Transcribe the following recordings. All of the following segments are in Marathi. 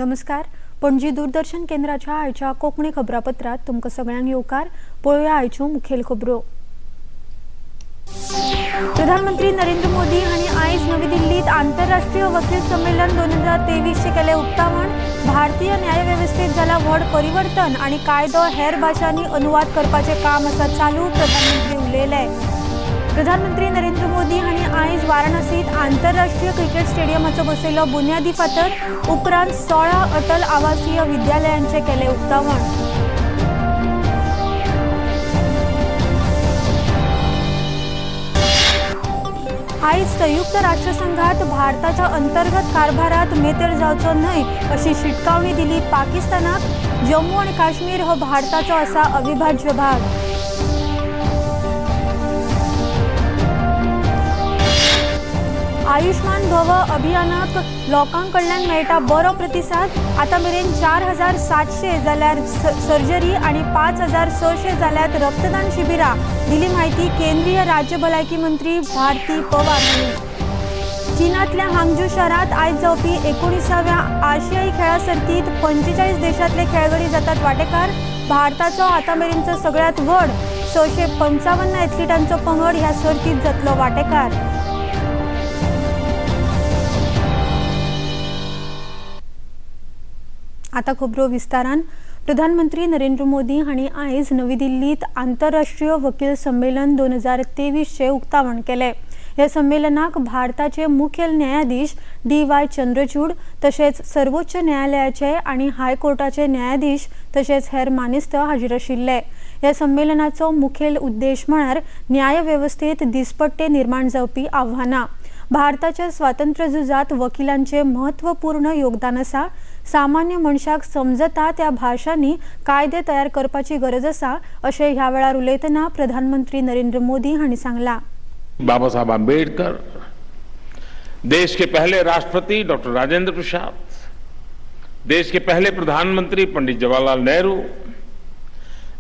नमस्कार. पणजी दूरदर्शन केंद्राच्या आयच्या कोंकणी खबरापत्रात तुमकां सगळ्यांक येवकार. पळोवया आयच्यो मुखेल खबरो. प्रधानमंत्री नरेंद्र मोदी हांणी आयज नवी दिल्लीत आंतरराष्ट्रीय वकील संमेलन 2023 चे केले उक्तावण. भारतीय न्यायवेवस्थेत जाला व्हड परिवर्तन आनी कायदो हेर भाशांनी अनुवाद करपाचे काम आसा चालू, प्रधानमंत्री उलयले. प्रधानमंत्री नरेंद्र मोदी हांणी आयज वाराणसीत आंतरराष्ट्रीय क्रिकेट स्टेडियमाचो बसयलो बुन्यादी फातर. उपरांत 16 अटल आवासीय विद्यालयांचे केले उक्तावण. आयज संयुक्त राष्ट्रसंघात भारताच्या अंतर्गत कारभारात मेतेर जावचो न्हय अशी शिटकावणी दिली पाकिस्तानाक. जम्मू आनी काश्मीर हो भारताचो आसा अविभाज्य भाग. आयुष्मान भव अभियानाक लोकांकडल्यान मेळटा बरो प्रतिसाद. आतां मेरेन 4700 जाल्यार सर्जरी आनी 5600 जाल्यात रक्तदान शिबिरां, दिली माहिती केंद्रीय राज्य भलायकी मंत्री भारती पवार हांणी. चीनांतल्या हांगजू शारांत आयज जावपी 19व्या आशियाई खेळां सर्तींत 45 देशांतले खेळगडी जातात वांटेकार. भारताचो आतां मेरेनचो सगळ्यांत व्हड 655 एथलीटांचो पंगड ह्या सर्तींत जातलो वांटेकार. आता खबरो विस्तारान. प्रधानमंत्री नरेंद्र मोदी हांणी आयज नवी दिल्लीत आंतरराष्ट्रीय वकील संमेलन 2023 चे उक्तावण केले. ह्या संमेलनाक भारताचे मुखेल न्यायाधीश DY चंद्रचूड तशेंच सर्वोच्च न्यायालयाचे आनी हायकोर्टाचे न्यायाधीश तशेंच हेर मानेस्त हाजीर आशिल्ले. ह्या संमेलनाचो मुखेल उद्देश म्हळ्यार न्यायवेवस्थेत दिसपट्टे निर्माण जावपी आव्हानां. भारताच्या स्वातंत्र्य झुजात वकिलांचे महत्वपूर्ण योगदान आसा. सामान्य मनशाक समजता त्या भाषांनी कायदे तयार करपाची गरज आसा अशें ह्या वेळार उलयतना प्रधानमंत्री नरेंद्र मोदी हांणी सांगला. बाबा साहब आंबेडकर, देश के पहले राष्ट्रपति डॉक्टर राजेंद्र प्रसाद, देश के पहले प्रधानमंत्री पंडित जवाहरलाल नेहरू,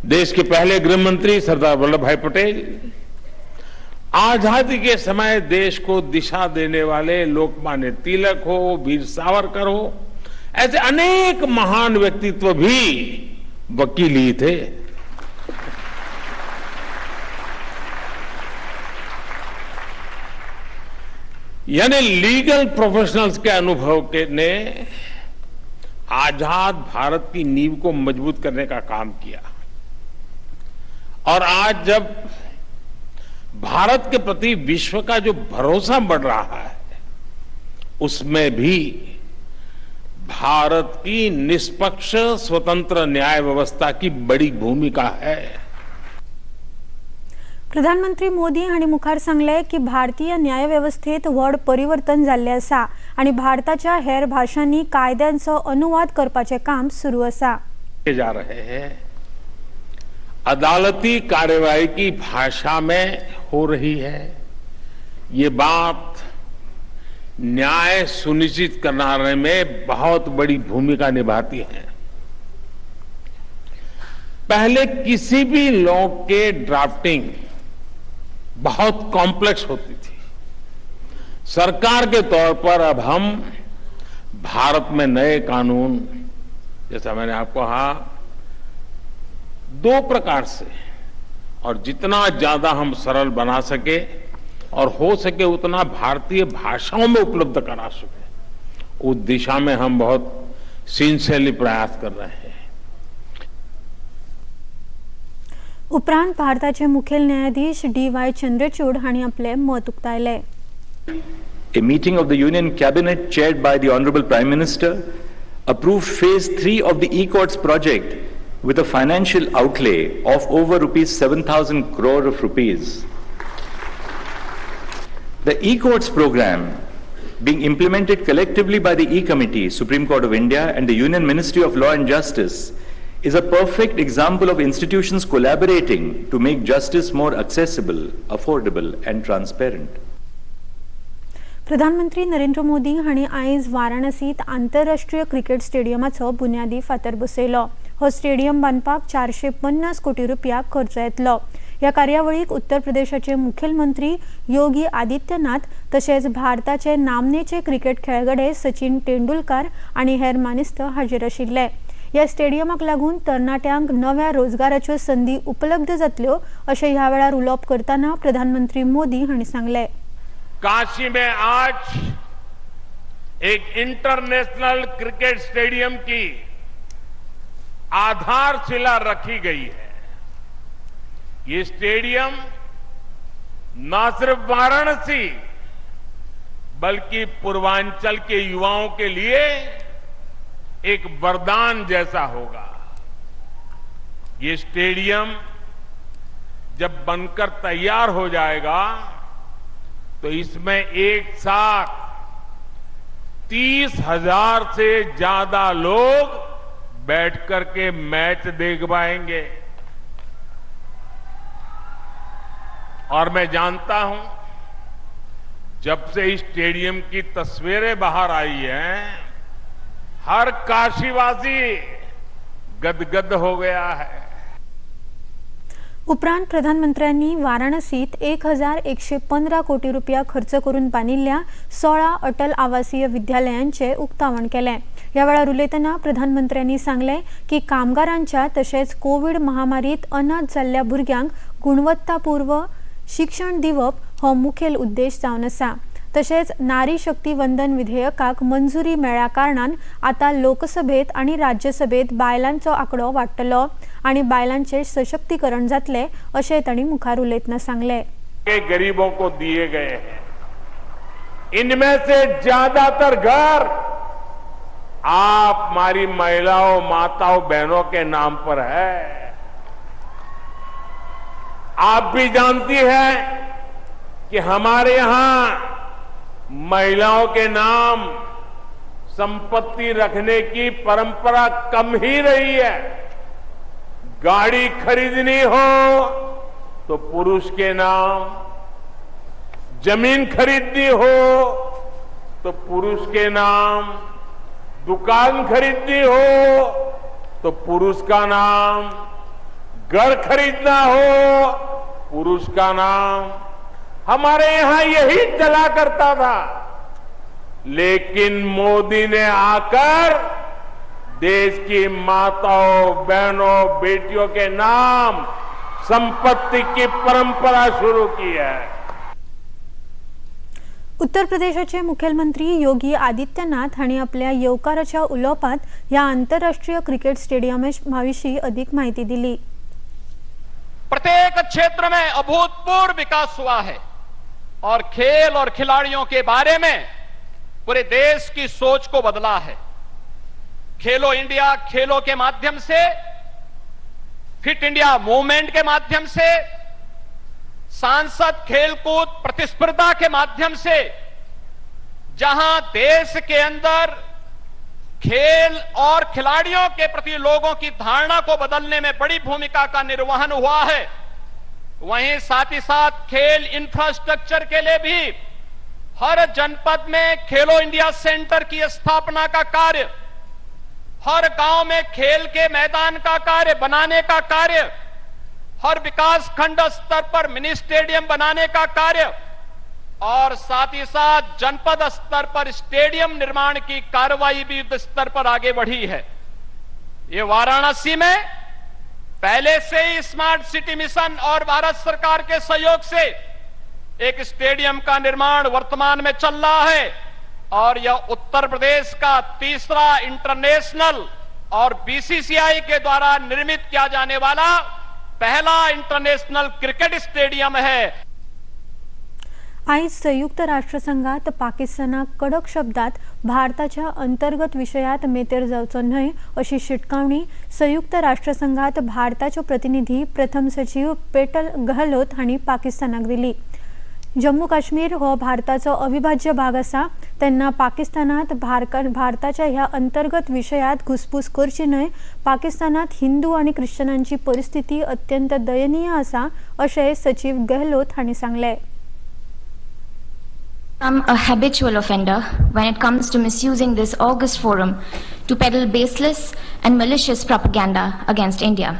देश के पहले गृह मंत्री सरदार वल्लभ भाई पटेल, आजादी के समय देश को दिशा देने वाले लोकमान्य तिलक हो, वीर सावरकर हो, ऐसे अनेक महान व्यक्तित्व भी वकील ही थे. यानी लीगल प्रोफेशनल्स के अनुभव के ने आजाद भारत की नींव को मजबूत करने का काम किया. और आज जब भारत के प्रति विश्व का जो भरोसा बढ़ रहा है, उसमें भी भारत की निष्पक्ष स्वतंत्र न्याय व्यवस्था की बड़ी भूमिका है. प्रधानमंत्री मोदी हांणी मुखार सांगले की भारतीय न्यायवेवस्थेत व्हड परिवर्तन जाल्ले आसा आनी भारताच्या हेर भाषांनी कायद्यांचो अनुवाद करपाचे काम सुरू आसा. जा रहे हैं अदालती कार्यवाही की भाषा में हो रही है. ये बात न्याय सुनिश्चित करने में बहुत बड़ी भूमिका निभाती है. पहले किसी भी लॉ के ड्राफ्टिंग बहुत कॉम्प्लेक्स होती थी. सरकार के तौर पर अब हम भारत में नए कानून, जैसा मैंने आपको कहा, 2 प्रकार से, और जितना ज्यादा हम सरल बना सके और हो सके उतना भारतीय भाषाओं में उपलब्ध करा सके, उस दिशा में हम बहुत सिंसियरली प्रयास कर रहे हैं. उपरांत भारताचे मुखेल न्यायाधीश DY चंद्रचूड हांणी आपले मत उक्तायले. A meeting of the Union Cabinet chaired by the Honorable Prime Minister approved Phase 3 of the e-courts project with a financial outlay of over ₹7,000 crore. The e-courts program, being implemented collectively by the E-Committee, Supreme Court of India and the Union Ministry of Law and Justice, is a perfect example of institutions collaborating to make justice more accessible, affordable and transparent. प्रधानमंत्री नरेंद्र मोदी हांणी आयज वाराणसीत आंतरराष्ट्रीय क्रिकेट स्टेडियमाचो बुन्यादी फातर बसयलो. हो स्टेडियम बांदपाक 450 कोटी रुपया खर्च येतलो. या कार्यावळीक उत्तर प्रदेशाचे मुखेलमंत्री योगी आदित्यनाथ तशेंच भारताचे नामनेचे क्रिकेट खेळगडे सचिन तेंडुलकर आणि हेर मानेस्त हाजीर आशिल्ले। या स्टेडियमाक लागून तरणाट्यांक नव्या रोजगाराच्यो संधी उपलब्ध जातल्यो अशें ह्या वेळार उलोवप करतना प्रधानमंत्री मोदी हांणी सांगले। काशी में आज एक इंटरनेशनल क्रिकेट स्टेडियम की आधारशिला रखी गई है। ये स्टेडियम न सिर्फ वाराणसी बल्कि पूर्वांचल के युवाओं के लिए एक वरदान जैसा होगा। ये स्टेडियम जब बनकर तैयार हो जाएगा तो इसमें एक साथ 30,000 से ज्यादा लोग बैठ करके मैच देख पाएंगे। और मैं जानता हूं, जब से इस स्टेडियम की तस्वीरें बाहर आई हैं, हर काशीवासी गदगद हो गया है। उपरांत प्रधानमंत्र्यांनी वाराणसीत 1115 कोटी रुपया खर्च करून बांदिल्ल्या 16 अटल आवासीय विद्यालयांचे उक्तावण केले। या वेळार उलयतना प्रधानमंत्र्यांनी सांगले की कामगारांच्या तशेंच कोविड महामारीत अनाथ जाल्ल्या भुरग्यांक गुणवत्तापूर्ण शिक्षण दिवप हो मुखेल उद्देश जावन आसा। तशेंच नारी शक्ती वंदन विधेयकाक मंजुरी मेळ्ळ्या कारणान आता लोकसभेत आणि राज्यसभेत बायलांचो आंकडो वाडटलो आणि बायलांचे सशक्तीकरण जातले अशें तांणी मुखार उलयतना सांगले। गरीबों को दिए गए हैं, इनमें से ज्यादातर घर आप हमारी महिलाओं, माताओं, बहनों के नाम पर है। आप भी जानती है कि हमारे यहां महिलाओं के नाम संपत्ति रखने की परंपरा कम ही रही है। गाड़ी खरीदनी हो तो पुरुष के नाम, जमीन खरीदनी हो तो पुरुष के नाम, दुकान खरीदनी हो तो पुरुष का नाम, घर खरीदना हो पुरुष का नाम। हमारे यहां यही चला करता था, लेकिन मोदी ने आकर देश की माताओं, बहनों, बेटियों के नाम संपत्ति की परंपरा शुरू की है। उत्तर प्रदेशाचे मुख्यमंत्री योगी आदित्यनाथ हांणी आपल्या येवकाराच्या उलोवपांत ह्या आंतरराष्ट्रीय क्रिकेट स्टेडियमाविशीं अधिक माहिती दिली। प्रत्येक क्षेत्र में अभूतपूर्व विकास हुआ है और खेल और खिलाड़ियों के बारे में पूरे देश की सोच को बदला है। खेलो इंडिया खेलों के माध्यम से, फिट इंडिया मूवमेंट के माध्यम से, सांसद खेलकूद प्रतिस्पर्धा के माध्यम से, जहां देश के अंदर खेल और खिलाड़ियों के प्रति लोगों की धारणा को बदलने में बड़ी भूमिका का निर्वहन हुआ है, वहीं साथ ही साथ खेल इंफ्रास्ट्रक्चर के लिए भी हर जनपद में खेलो इंडिया सेंटर की स्थापना का कार्य, हर गांव में खेल के मैदान का कार्य बनाने का कार्य, हर विकास खंड स्तर पर मिनी स्टेडियम बनाने का कार्य और साथ ही साथ जनपद स्तर पर स्टेडियम निर्माण की कार्रवाई भी युद्ध स्तर पर आगे बढ़ी है। ये वाराणसी में पहले से ही स्मार्ट सिटी मिशन और भारत सरकार के सहयोग से एक स्टेडियम का निर्माण वर्तमान में चल रहा है और यह उत्तर प्रदेश का तीसरा इंटरनेशनल और बीसीसीआई के द्वारा निर्मित किया जाने वाला पहला इंटरनेशनल क्रिकेट स्टेडियम है। आज संयुक्त राष्ट्रसंघात पाकिस्तानाक कडक शब्दात भारताच्या अंतर्गत विषयात मेतेर जावचो न्हय अशी शिटकावणी संयुक्त राष्ट्रसंघात भारताच्यो प्रतिनिधी प्रथम सचिव पेटल गहलोत हांणी पाकिस्तानाक दिली। जम्मू काश्मीर हो भारताचो अविभाज्य भाग आसा तेन्ना पाकिस्तानात भारताच्या ह्या अंतर्गत विषयात घुसपूस करची न्हय। पाकिस्तानात हिंदू आणि ख्रिश्चनांची परिस्थिती अत्यंत दयनीय आसा अशें सचिव गहलोत हांणी सांगले। I'm a habitual offender when it comes to misusing this august forum to peddle baseless and malicious propaganda against India.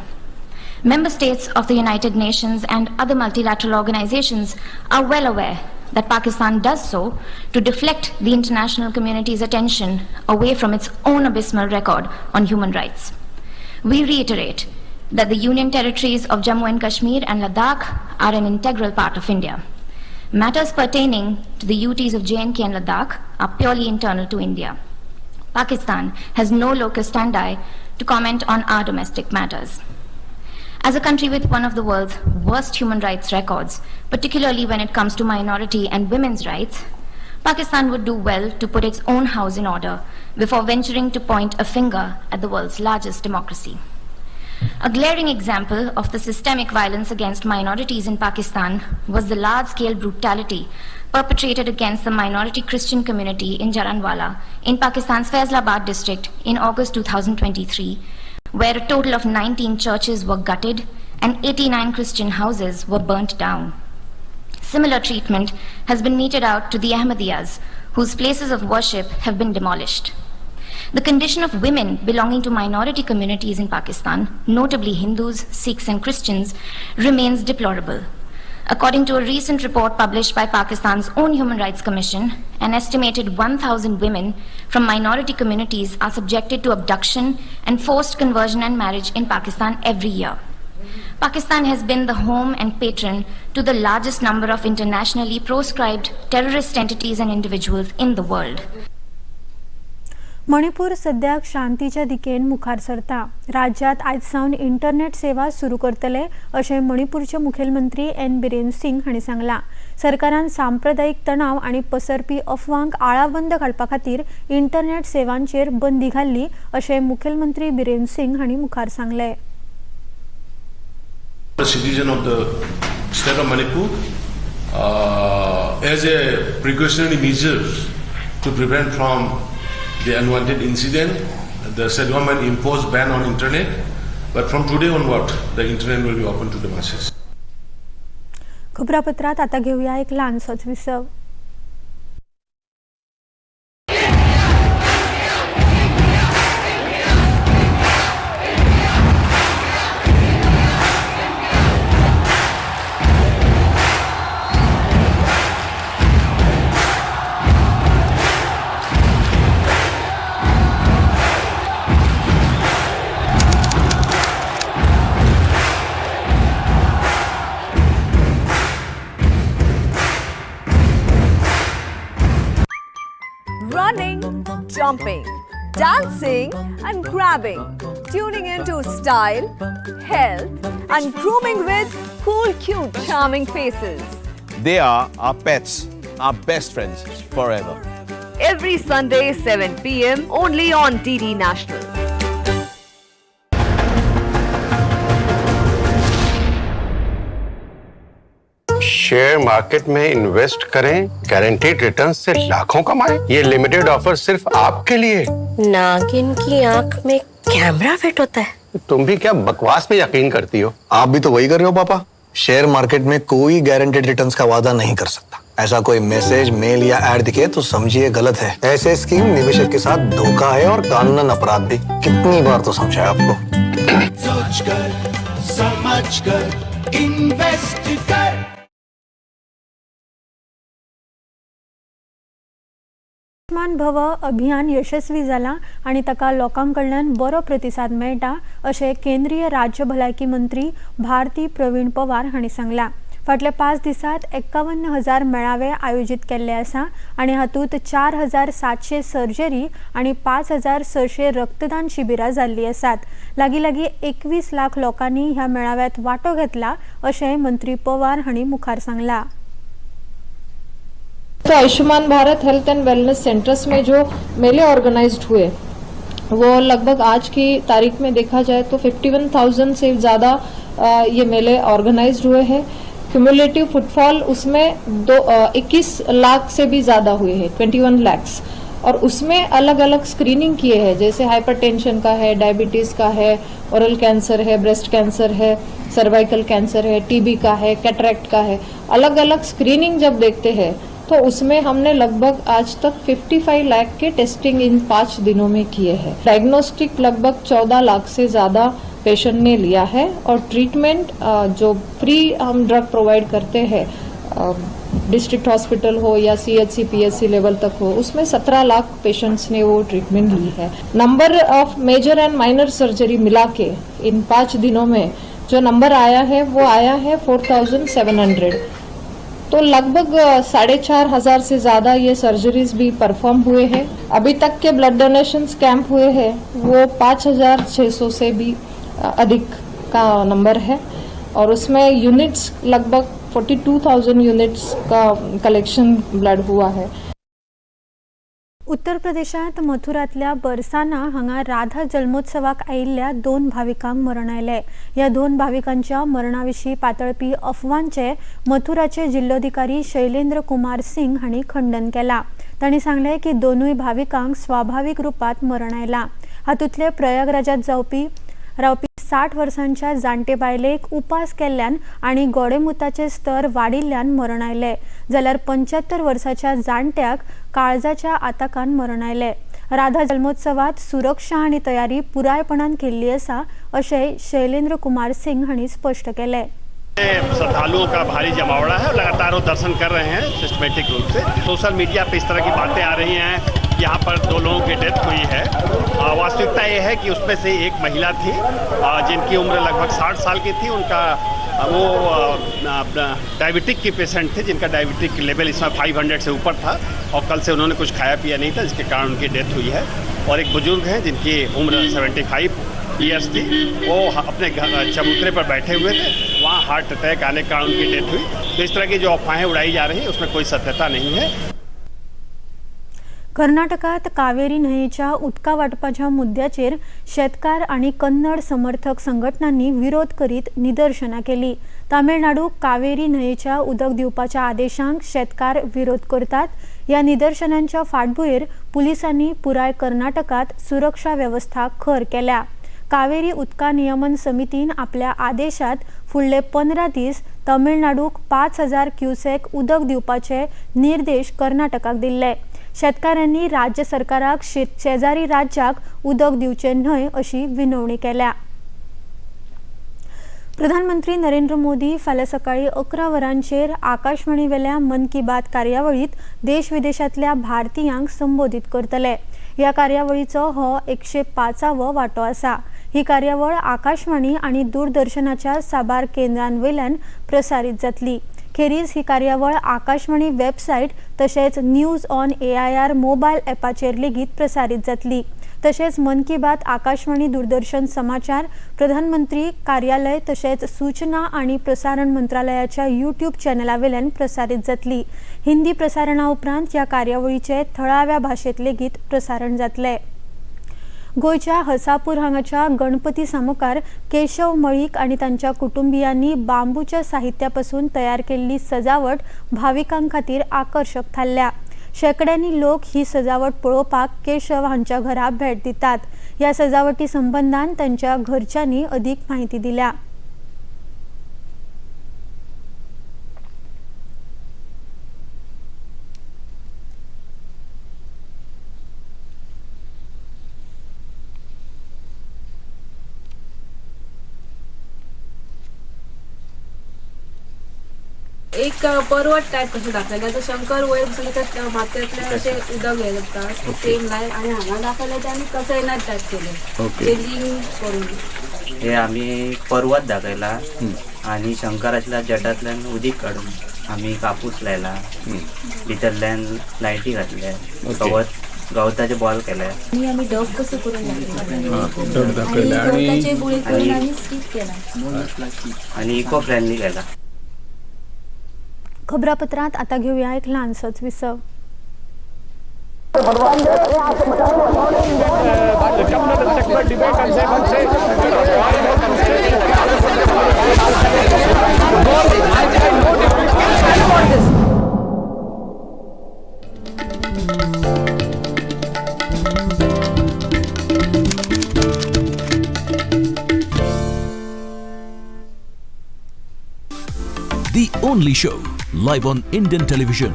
Member states of the United Nations and other multilateral organizations are well aware that Pakistan does so to deflect the international community's attention away from its own abysmal record on human rights. We reiterate that the Union territories of Jammu and Kashmir and Ladakh are an integral part of India. Matters pertaining to the UTs of J&K and Ladakh are purely internal to India. Pakistan has no locus standi to comment on our domestic matters. As a country with one of the world's worst human rights records, particularly when it comes to minority and women's rights, Pakistan would do well to put its own house in order before venturing to point a finger at the world's largest democracy. A glaring example of the systemic violence against minorities in Pakistan was the large-scale brutality perpetrated against the minority Christian community in Jaranwala in Pakistan's Faisalabad district in August 2023, where a total of 19 churches were gutted and 89 Christian houses were burnt down. Similar treatment has been meted out to the Ahmadiyas, whose places of worship have been demolished. The condition of women belonging to minority communities in Pakistan, notably Hindus, Sikhs and Christians, remains deplorable. According to a recent report published by Pakistan's own Human Rights Commission, an estimated 1,000 women from minority communities are subjected to abduction and forced conversion and marriage in Pakistan every year. Pakistan has been the home and patron to the largest number of internationally proscribed terrorist entities and individuals in the world. Manipur सद्याक शांतीच्या दिकेन मुखार सरता. राज्यात आयज सावन इंटरनेट सेवा सुरू करतले अशें मणिपूरचे मुखेलमंत्री एन बिरेन सिंग हांणी सांगलां. सरकारान सांप्रदायिक तणाव आनी पसरपी अफवांक आळाबंद घालपा खातीर इंटरनेट सेवांचेर बंदी घाल्ली अशें मुखेलमंत्री बिरेन सिंग हांणी मुखार सांगलें. Citizen of the state of Manipur, as a precautionary measure to prevent from the unwanted incident, the state government imposed ban on internet, but from today onward, the internet will be open to the masses. खबरापत्रात आता घेऊया एक लहानसोच विसव. Running, jumping, dancing and grabbing, tuning into style, health and grooming with cool, cute, charming faces. They are our pets, our best friends forever. Every Sunday 7 p.m. only on DD National. Share market में इन्वेस्ट करें, गारंटीड रिटर्न से लाखों कमाएं। ये लिमिटेड ऑफर सिर्फ आपके लिए। नागिन की आंख में कैमरा फिट होता है। तुम भी क्या बकवास पे यकीन करती हो? आप भी तो वही कर रहे हो पापा। शेयर मार्केट में कोई गारंटीड रिटर्न्स का वादा नहीं कर सकता। ऐसा कोई मैसेज, मेल या ऐड दिखे तो समझिए गलत है। ऐसे स्कीम निवेशक के साथ धोखा है और कानूनन अपराध भी। कितनी बार तो समझाया आपको। सोचकर समझकर इन्वेस्ट कर। आयुष्मान भव अभियान यशस्वी जाला आणि ताका लोकांकडल्यान बरो प्रतिसाद मेळटा अशें केंद्रीय राज्य भलायकी मंत्री भारती प्रवीण पवार हांणी सांगलां. फाटल्या 5 दिसांत 51,000 मेळावे आयोजीत केल्ले आसा आणि हातूंत 4,700 सर्जरी आणि 5,600 रक्तदान शिबिरां जाल्लीं आसात. लागीं 21 लाख लोकांनी ह्या मेळाव्यात वांटो घेतला अशें मंत्री पवार हांणी मुखार सांगलां. तो Ayushman Bharat health end wellness centres में जो मेले ऑर्गेनाइज्ड हुए वो लगभग आज की तारीख में देखा जाए तो 51,000 से ज़्यादा ये मेले ऑर्गेनाइज्ड हुए हैं. क्यूमुलेटिव फुटफॉल उसमें 21 लाख से भी ज़्यादा हुए हैं, 21 lakhs. और उसमें अलग अलग स्क्रीनिंग किए हैं, जैसे हाइपरटेंशन का है, डायबिटीज़ का है, ओरल कैंसर है, ब्रेस्ट कैंसर है, सर्वाइकल कैंसर है, टीबी का है, कैटरेक्ट का है. अलग अलग स्क्रीनिंग जब देखते हैं तो उसमें हमने लगभग आज तक 55 लाख के टेस्टिंग इन 5 दिनों में किए हैं. डायग्नोस्टिक लगभग 14 लाख से ज़्यादा पेशेंट ने लिया है और ट्रीटमेंट जो फ्री हम ड्रग प्रोवाइड करते हैं डिस्ट्रिक्ट हॉस्पिटल हो या CHC PSC लेवल तक हो, उसमें 17 लाख पेशेंट्स ने वो ट्रीटमेंट ली है। Number of major and minor surgery मिला के इन 5 दिनों में जो नंबर आया है वो आया है 4700। तो लगभग 4,500 से ज़्यादा ये सर्जरीज भी परफॉर्म हुए हैं। अभी तक के ब्लड डोनेशन कैंप हुए हैं वो 5,600 से भी अधिक का नंबर है और उसमें यूनिट्स लगभग 42,000 यूनिट्स का कलेक्शन ब्लड हुआ है। उत्तर प्रदेशात मथुरातल्या बरसाना हांगा राधा जल्मोत्सवाक आयिल्ल्या 2 भाविकांक मरण आयले। या 2 भाविकांच्या मरणाविशीं पातळपी अफवांचे मथुराचे जिल्लोधिकारी शैलेंद्र कुमार सिंग हांणी खंडन केला। तांणी सांगले की दोनूय भाविकांक स्वाभाविक रुपात मरण आयला। हातूंतले प्रयागराजात रावपी 60 वर्सांच्या जाणटे बायलेक उपास केल्ल्यान आनी गोडेमुताचे स्तर वाडिल्ल्यान मरण आयले, जाल्यार 75 वर्साच्या जाणट्याक काळजाच्या आताकान मरण आयले। राधा जल्मोत्सवात सुरक्षा आनी तयारी पुरायपणान केल्ली आसा अशें शैलेंद्र कुमार सिंग हांणी स्पष्ट केले। श्रद्धालुओं का भारी जमावड़ा है और लगातार वो दर्शन कर रहे हैं सिस्टमेटिक रूप से। सोशल मीडिया पे इस तरह की बातें आ रही हैं, यहाँ पर 2 लोगों की डेथ हुई है। वास्तविकता ये है कि उसमें से एक महिला थी जिनकी उम्र लगभग 60 साल की थी। उनका वो डायबिटिक की पेशेंट थे जिनका डायबिटिक लेवल इसमें 500 से ऊपर था और कल से उन्होंने कुछ खाया पिया नहीं था जिसके कारण उनकी डेथ हुई है। और एक बुजुर्ग हैं जिनकी उम्र 75 ईयर्स थी, वो अपने चबूतरे पर बैठे हुए थे, वहाँ हार्ट अटैक आने के कारण उनकी डेथ हुई। तो इस तरह की जो अफवाहें उड़ाई जा रही हैं उसमें कोई सत्यता नहीं है। कर्नाटकात कावेरी न्हंयेच्या उदका वांटपाच्या मुद्द्याचेर शेतकार आणि कन्नड समर्थक संघटनांनी विरोध करीत निदर्शनां केली। तामिळनाडूक कावेरी न्हंयेच्या उदक दिवपाच्या आदेशांक शेतकार विरोध करतात। या निदर्शनांच्या फाटभुंयेर पुलिसांनी पुराय कर्नाटकात सुरक्षा व्यवस्था खर केल्या। कावेरी उदका नियमन समितीन आपल्या आदेशात फुडले 15 दीस तामिळनाडूक 5,000 क्युसेक उदक दिवपाचे निर्देश कर्नाटकाक दिल्ले। शेतकारांनी राज्य सरकाराक शेजारी राज्याक उदक दिवचे न्हय अशी विनवणी केल्या। प्रधानमंत्री नरेंद्र मोदी फाल्यां सकाळी 11 वरांचेर आकाशवाणी वेल्या मन की बात कार्यावळीत देश विदेशातल्या भारतीयांक संबोधित करतले। या कार्यावळीचो हो 105वो वांटो आसा। ही कार्यावळ आकाशवाणी आणि दूरदर्शनाच्या साबार केंद्रांवयल्यान प्रसारीत जातली। खेरीज ही कार्यावळ आकाशवाणी वेबसायट तशेंच न्यूज ऑन AIR मोबायल ॲपाचेर लेगीत प्रसारीत जातली। तशेंच मन की बात आकाशवाणी दूरदर्शन समाचार प्रधानमंत्री कार्यालय तशेंच सूचना आणि प्रसारण मंत्रालयाच्या YouTube चॅनलावेल्यान प्रसारीत जातली। हिंदी प्रसारणा उपरांत ह्या कार्यावळीचे थळाव्या भाशेंत लेगीत प्रसारण जातले। गोयच्या हसापूर हांगाच्या गणपती सामुकार केशव मळीक आणि तांच्या कुटुंबियांनी बांबूच्या साहित्यापासून तयार केल्ली सजावट भाविकांक खातीर आकर्षक थारल्या। शेकड्यांनी लोक ही सजावट पळोवपाक केशव हांच्या घरा भेट दितात। या सजावटी संबंधान तांच्या घरच्यांनी अधिक माहिती दिल्या। एक पर्वत टायप कशें दाखयलें तो शंकर वयर बसून मातयेंतल्यान अशें उदक हें जाता सेम लायक आनी हांगा दाखयलें तें आमी कसयनात टायप केलें ते लिंक करून हे आमी पर्वत दाखयला आनी शंकराच्या जटांतल्यान उदीक काडून आमी कापूस लायला भितरल्यान लायटी घातल्या गवताचे बॉल केले आमी डब कसो करून दाखयला आनी गवताचे गुळे करून आमी स्टिक केला आनी इको फ्रेंडली केला। खबरापत्रात आता घेऊया एक लहानसोच विसव। The Only Show, live on Indian television.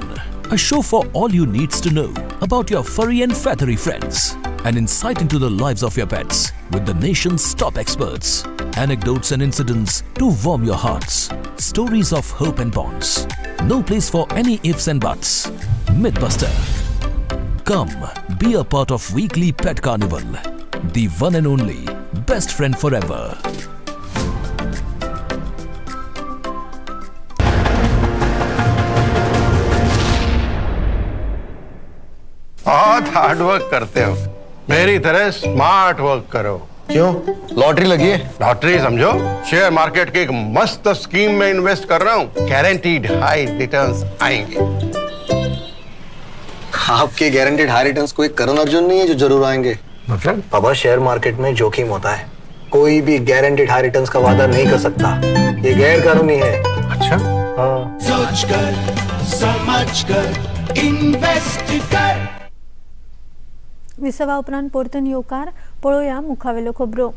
A show for all you needs to know about your furry and feathery friends. an insight into the lives of your pets with the nation's top experts. Anecdotes and incidents to warm your hearts. Stories of hope and bonds. No place for any ifs and buts. Mythbuster. Come, be a part of weekly Pet Carnival. The one and only best friend forever. बहुत हार्ड वर्क करते हो, मेरी तरह स्मार्ट वर्क करो। क्यों? लॉटरी लगी है? लॉटरी समझो, शेयर मार्केट की एक मस्त स्कीम में इन्वेस्ट कर रहा हूँ, गारंटीड हाई रिटर्न्स आएंगे। आपके गारंटीड हाई रिटर्न्स कोई करण अर्जुन नहीं है जो जरूर आएंगे। मतलब? बाबा, शेयर मार्केट में जोखिम होता है, कोई भी गारंटीड हाई रिटर्न्स का वादा नहीं कर सकता, ये गैर कानूनी है। अच्छा? हाँ। सोच कर समझ कर इन्वेस्ट कर। विसवा उपरांत परतून येवकार पळोवया मुखावेल्यो खबरो।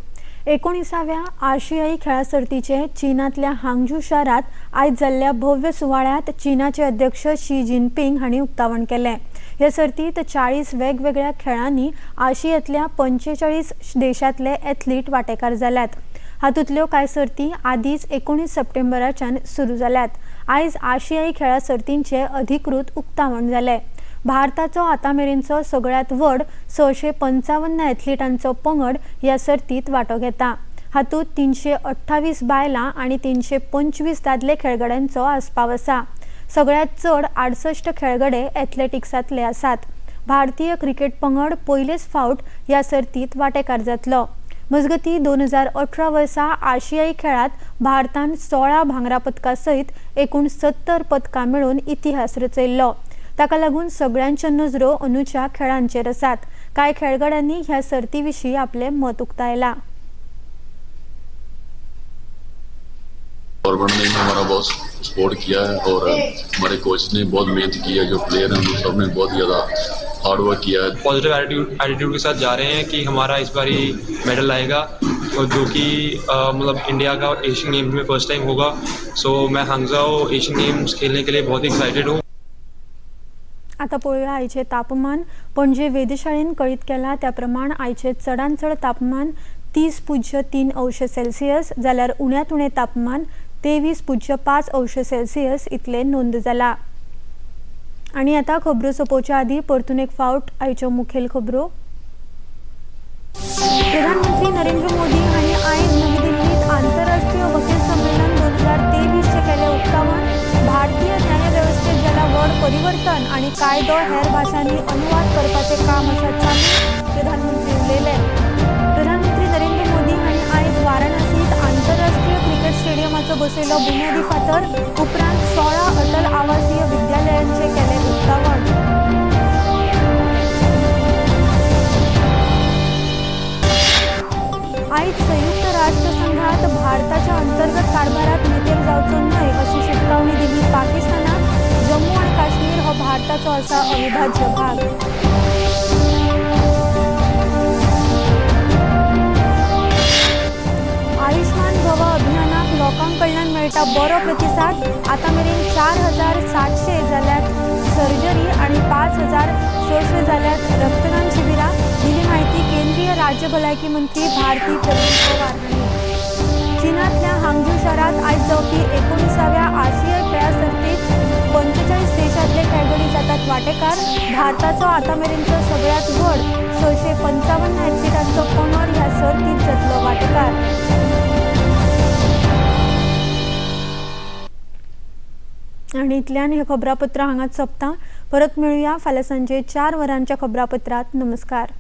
19व्या आशियाई खेळा सर्तीचे चीनातल्या हांगझू शारात आयज जाल्ल्या भव्य सुवाळ्यात चीनाचे अध्यक्ष शी जिनपिंग हांणी उक्तावण केलें। ह्या सर्तीत 40 वेगवेगळ्या खेळांनी आशियातल्या 45 देशांतले एथलीट वांटेकार जाल्यात। हातूंतल्यो कांय सर्ती आदींच 19 सप्टेंबराच्यान सुरू जाल्यात। आयज आशियाई खेळा सर्तींचे अधिकृत उक्तावण जालें। भारताचो आतामेरेनचो सगळ्यात व्हड 655 एथलीटांचो पंगड ह्या सर्तीत वांटो घेता। हातूंत 328 बायलां आनी 325 दादले खेळगड्यांचो आस्पाव आसा। सगळ्यात चड 68 खेळगडे एथलेटिक्सांतले आसात। भारतीय क्रिकेट पंगड पयलेच फावट ह्या सर्तीत वांटेकार जातलो। मजगतीं 2018 वर्सा आशियाई खेळांत भारतान 16 भांगरा पदकां सयत एकूण 70 पदकां मेळोवन इतिहास रचयल्लो। ताका लागून सगळ्यांच्यो नजरो अंदूच्या खेळांचेर आसात। कांय खेळगड्यांनी ह्या सर्ती विशीं आपलें मत उक्तायलां। गवर्नमेंट ने हमारा बहुत सपोर्ट किया है और हमारे कोच ने बहुत मेहनत की है। जो प्लेयर हैं उन सब ने बहुत ज़्यादा हार्ड वर्क किया है। पॉजिटिव एटीट्यूड के साथ जा रहे हैं कि हमारा इस बार ही मेडल आएगा और जो कि मतलब इंडिया का एशियन गेम्स में फर्स्ट टाइम होगा। सो मैं हांगझाओ एशियन गेम्स खेलने के लिए बहुत एक्साइटेड हूँ। आता पळोवया आयचे तापमान। पणजे वेधशाळेन कळीत केला त्या प्रमाण आयचे चडांत चड तापमान 30.3 अंश सेल्सियस जाल्यार उण्यांत उणें तापमान 23.5 अंश सेल्सियस इतले नोंद जाला। आनी आता खबरो सोंपोवच्या आदीं परतून एक फावट आयच्यो मुखेल खबरो। प्रधानमंत्री नरेंद्र मोदी हांणी आयज नवी दिल्लीत आंतरराष्ट्रीय वकील संमेलन 2023 चे केले उक्तावण। भारतीय न्यायवेवस्थेत जाला व्हड परिवर्तन आनी कायदो हेर भाशांनी अनुवाद करपाचें काम आसा चालू, प्रधानमंत्री उलयले। प्रधानमंत्री नरेंद्र मोदी हांणी आयज वाराणसीत आंतरराष्ट्रीय क्रिकेट स्टेडियमाचो बसयलो बुन्यादी फातर। उपरांत 16 अटल आवासीय विद्यालयांचे केले उक्तावण। आयज संयुक्त राष्ट्र संघात भारताच्या अंतर्गत कारभारात मेतेर जावचो न्हय अशी शिटकावणी दिली पाकिस्तानाक। जम्मू आनी काश्मीर हो भारताचो आसा अविभाज्य भाग। आयुष्मान भव अभियानाक लोकांकडल्यान मेळटा बरो प्रतिसाद। आता मेरेन 4700 जाल्यात सर्जरी आणि 5600 जाल्यात रक्तदान शिबिरां। दिली माहिती केंद्रीय राज्य भलायकी मंत्री भारती प्रवीण पवार हांणी। चीनातल्या हांगझू शारात आयज जावपी 19व्या आशियाई खेळा सर्तीत 45 देशांतले खेळगडी जातात वांटेकार। भारताचो आतामेरेनचो सगळ्यात व्हड 655 एथलीटांचो पंगड ह्या सर्तीत जातलो वांटेकार। आनी इतल्यान हे खबरापत्र हांगाच सोंपता। परत मेळुया फाल्यां सांजे 4 वरांच्या खबरापत्रांत। नमस्कार।